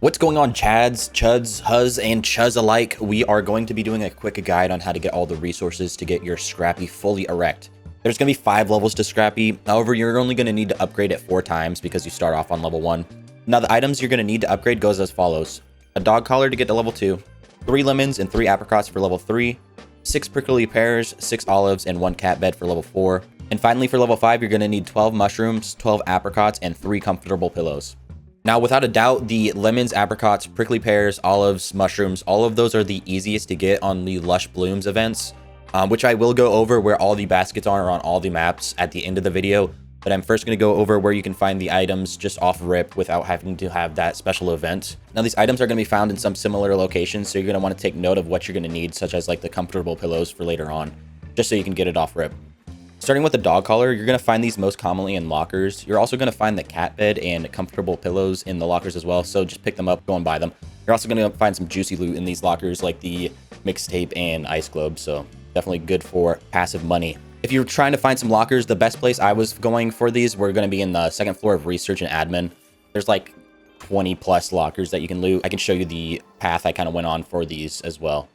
What's going on, Chads, Chuds, Huz, and Chuz alike? We are going to be doing a quick guide on how to get all the resources to get your Scrappy fully erect. There's going to be 5 levels to Scrappy. However, you're only going to need to upgrade it 4 times because you start off on level 1. Now, the items you're going to need to upgrade goes as follows. A dog collar to get to level 2, 3 lemons and 3 apricots for level 3, 6 prickly pears, 6 olives, and 1 cat bed for level 4. And finally, for level 5, you're going to need 12 mushrooms, 12 apricots, and 3 comfortable pillows. Now, without a doubt, the lemons, apricots, prickly pears, olives, mushrooms, all of those are the easiest to get on the Lush Blooms events, which I will go over where all the baskets are on all the maps at the end of the video. But I'm first going to go over where you can find the items just off rip without having to have that special event. Now, these items are going to be found in some similar locations, so you're going to want to take note of what you're going to need, such as like the comfortable pillows for later on, just so you can get it off rip. Starting with the dog collar, you're going to find these most commonly in lockers. You're also going to find the cat bed and comfortable pillows in the lockers as well, so just pick them up, go and buy them. You're also going to find some juicy loot in these lockers like the mixtape and ice globe, so definitely good for passive money. If you're trying to find some lockers, the best place I was going for these were going to be in the 2nd floor of research and admin. There's like 20 plus lockers that you can loot. I can show you the path I kind of went on for these as well.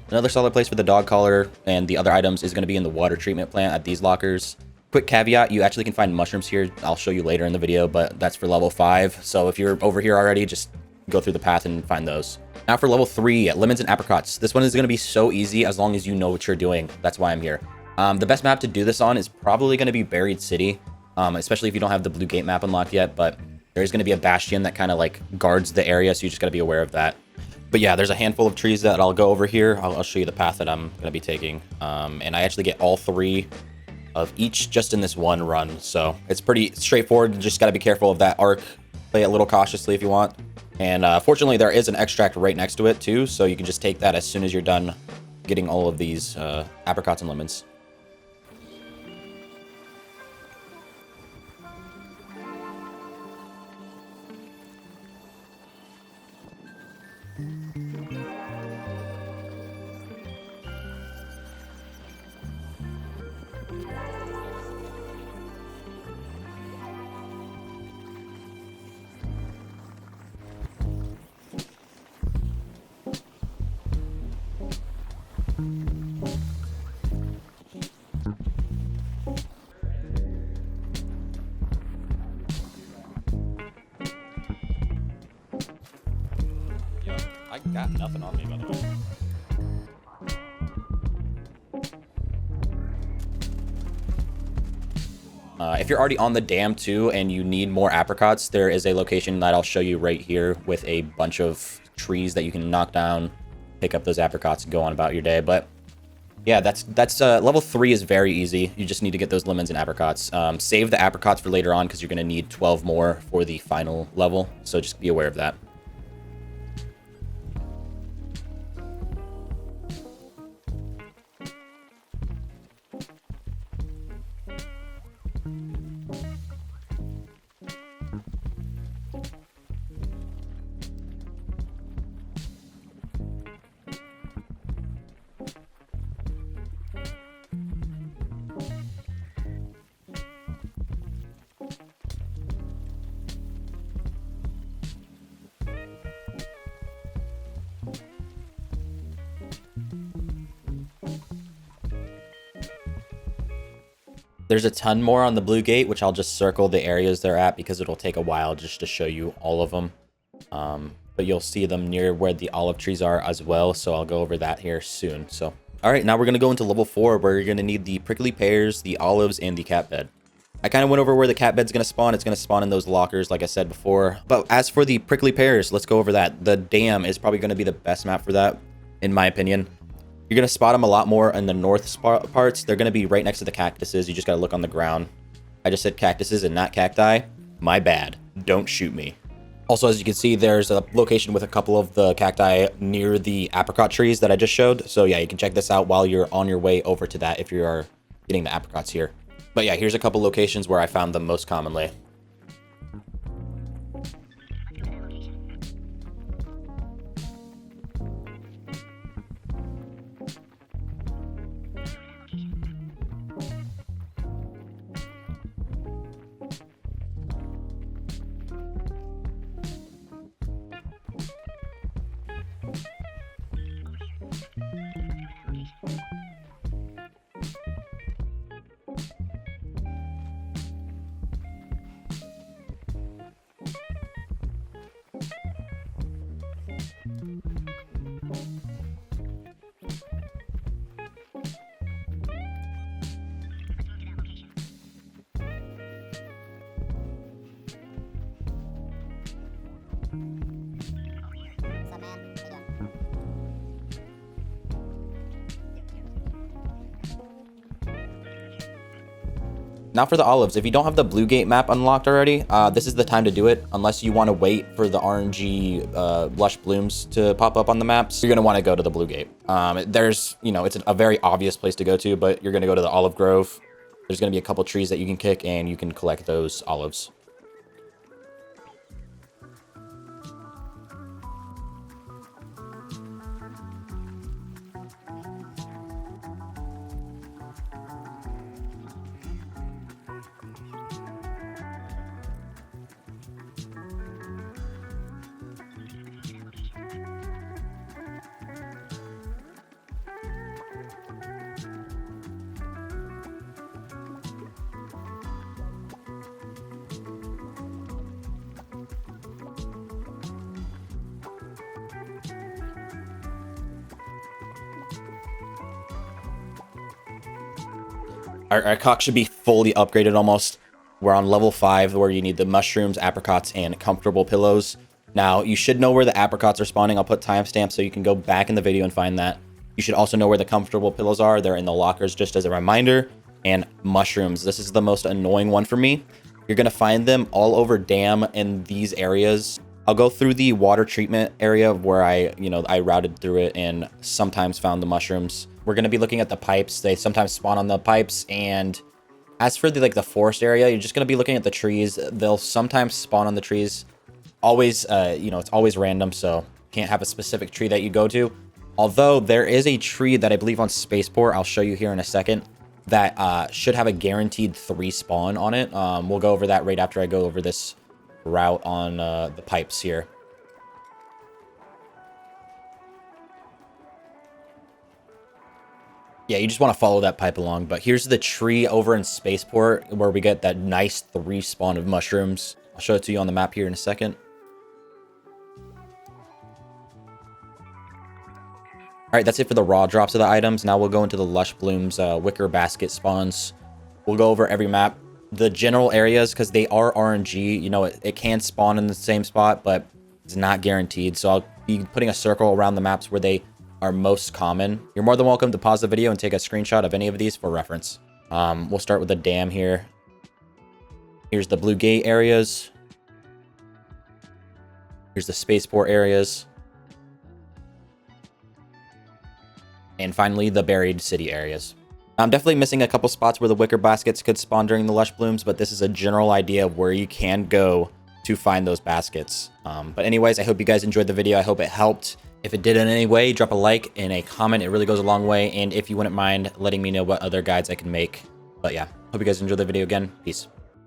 Another solid place for the dog collar and the other items is going to be in the water treatment plant at these lockers. Quick caveat, you actually can find mushrooms here. I'll show you later in the video, but that's for level 5. So if you're over here already, just go through the path and find those. Now for level 3, lemons and apricots. This one is going to be so easy as long as you know what you're doing. That's why I'm here. The best map to do this on is probably going to be Buried City, especially if you don't have the blue gate map unlocked yet, but there's going to be a bastion that kind of like guards the area, so you just got to be aware of that. But yeah, there's a handful of trees that I'll go over here. I'll show you the path that I'm going to be taking. And I actually get all 3 of each just in this one run. So it's pretty straightforward. You just got to be careful of that arc. Play it a little cautiously if you want. And fortunately, there is an extract right next to it too. So you can just take that as soon as you're done getting all of these apricots and lemons. I got nothing on me, by the way. If you're already on the dam too and you need more apricots, there is a location that I'll show you right here with a bunch of trees that you can knock down, pick up those apricots, and go on about your day. But yeah, that's level 3 is very easy. You just need to get those lemons and apricots. Save the apricots for later on because you're going to need 12 more for the final level, so just be aware of that. There's a ton more on the blue gate, which I'll just circle the areas they're at because it'll take a while just to show you all of them. But you'll see them near where the olive trees are as well, so I'll go over that here soon. So, all right, now we're going to go into level 4 where you're going to need the prickly pears, the olives, and the cat bed. I kind of went over where the cat bed's going to spawn. It's going to spawn in those lockers, like I said before. But as for the prickly pears, let's go over that. The dam is probably going to be the best map for that, in my opinion. You're going to spot them a lot more in the north parts. They're going to be right next to the cactuses. You just got to look on the ground. I just said cactuses and not cacti. My bad. Don't shoot me. Also, as you can see, there's a location with a couple of the cacti near the apricot trees that I just showed. So yeah, you can check this out while you're on your way over to that if you are getting the apricots here. But yeah, here's a couple locations where I found them most commonly. Now for the olives, if you don't have the Blue Gate map unlocked already, this is the time to do it, unless you want to wait for the RNG lush blooms to pop up on the maps. You're going to want to go to the Blue Gate. There's, you know, it's a very obvious place to go to, but you're going to go to the olive grove. There's going to be a couple trees that you can kick, and you can collect those olives. Our cock should be fully upgraded almost. We're on level 5 where you need the mushrooms, apricots, and comfortable pillows. Now, you should know where the apricots are spawning. I'll put timestamps so you can go back in the video and find that. You should also know where the comfortable pillows are. They're in the lockers just as a reminder. And mushrooms. This is the most annoying one for me. You're going to find them all over dam in these areas. I'll go through the water treatment area where I routed through it and sometimes found the mushrooms. We're going to be looking at the pipes. They sometimes spawn on the pipes. And as for the forest area, you're just going to be looking at the trees. They'll sometimes spawn on the trees. Always, it's always random, so can't have a specific tree that you go to. Although there is a tree that I believe on Spaceport, I'll show you here in a second, that should have a guaranteed 3 spawn on it. We'll go over that right after I go over this route on the pipes here. Yeah, you just want to follow that pipe along. But here's the tree over in Spaceport where we get that nice 3 spawn of mushrooms. I'll show it to you on the map here in a second. All right, that's it for the raw drops of the items. Now we'll go into the Lush Blooms wicker basket spawns. We'll go over every map. The general areas, because they are RNG, it can spawn in the same spot, but it's not guaranteed. So I'll be putting a circle around the maps where they are most common. You're more than welcome to pause the video and take a screenshot of any of these for reference. We'll start with the dam here. Here's the Blue Gate areas. Here's the Spaceport areas. And finally, the buried city areas. I'm definitely missing a couple spots where the wicker baskets could spawn during the Lush Blooms, but this is a general idea of where you can go to find those baskets. But anyways, I hope you guys enjoyed the video. I hope it helped. If it did in any way, drop a like and a comment. It really goes a long way. And if you wouldn't mind letting me know what other guides I can make. But yeah, hope you guys enjoyed the video again. Peace.